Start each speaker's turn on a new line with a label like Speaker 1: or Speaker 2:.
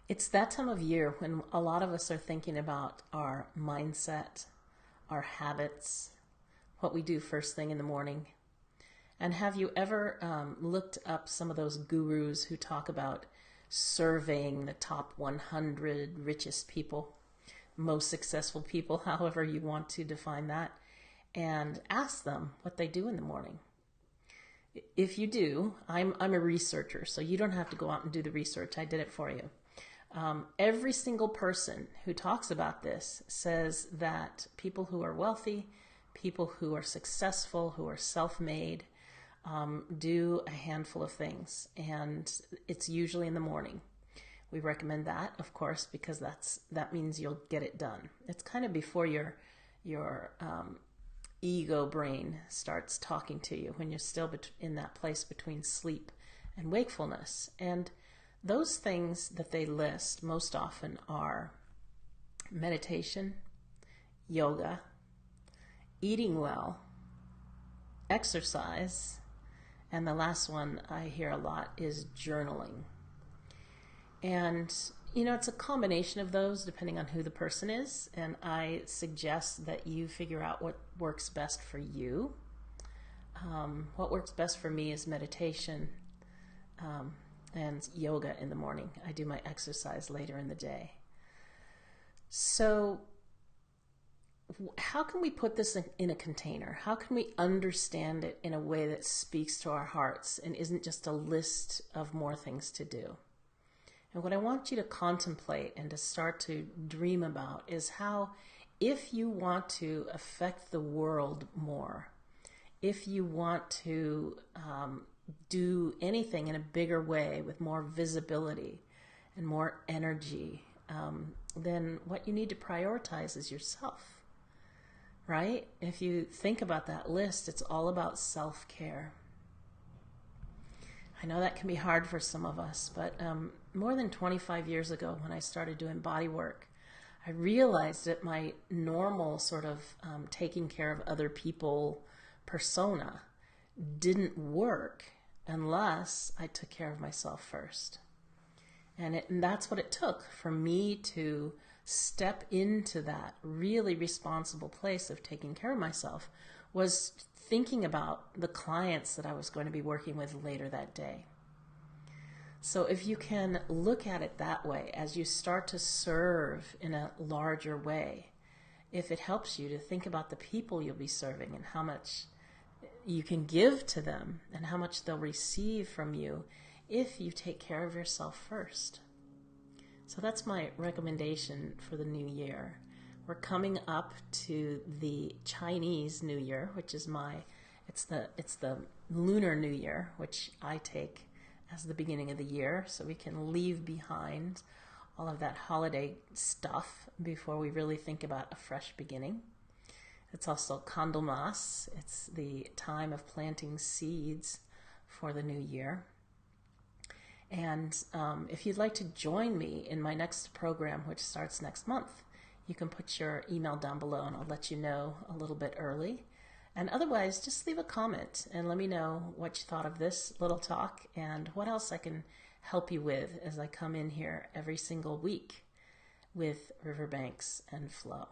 Speaker 1: It's that time of year when a lot of us are thinking about our mindset, our habits, what we do first thing in the morning. And have you ever looked up some of those gurus who talk about surveying the top 100 richest people, most successful people, however you want to define that, and ask them what they do in the morning? If you do, I'm a researcher, so you don't have to go out and do the research. I did it for you. Every single person who talks about this says that people who are wealthy, people who are successful, who are self-made, do a handful of things, and it's usually in the morning. We recommend that, of course, because that means you'll get it done. It's kind of before your ego brain starts talking to you, when you're still in that place between sleep and wakefulness. And those things that they list most often are meditation, yoga, eating well, exercise, and the last one I hear a lot is journaling. And, it's a combination of those depending on who the person is, and I suggest that you figure out what works best for you. What works best for me is meditation and yoga in the morning. I do my exercise later in the day. So how can we put this in a container? How can we understand it in a way that speaks to our hearts and isn't just a list of more things to do? And what I want you to contemplate and to start to dream about is how, if you want to affect the world more, if you want to do anything in a bigger way with more visibility and more energy, then what you need to prioritize is yourself, right? If you think about that list, it's all about self-care. I know that can be hard for some of us, but more than 25 years ago when I started doing body work, I realized that my normal sort of taking care of other people persona didn't work unless I took care of myself first. And that's what it took for me to step into that really responsible place of taking care of myself, was thinking about the clients that I was going to be working with later that day. So if you can look at it that way, as you start to serve in a larger way, if it helps you to think about the people you'll be serving and how much you can give to them and how much they'll receive from you if you take care of yourself first. So that's my recommendation for the new year. We're coming up to the Chinese New Year, which is it's the Lunar New Year, which I take as the beginning of the year, so we can leave behind all of that holiday stuff before we really think about a fresh beginning. It's also Candlemas. It's the time of planting seeds for the new year. And if you'd like to join me in my next program, which starts next month, you can put your email down below and I'll let you know a little bit early. And otherwise, just leave a comment and let me know what you thought of this little talk and what else I can help you with as I come in here every single week with Riverbanks and Flow.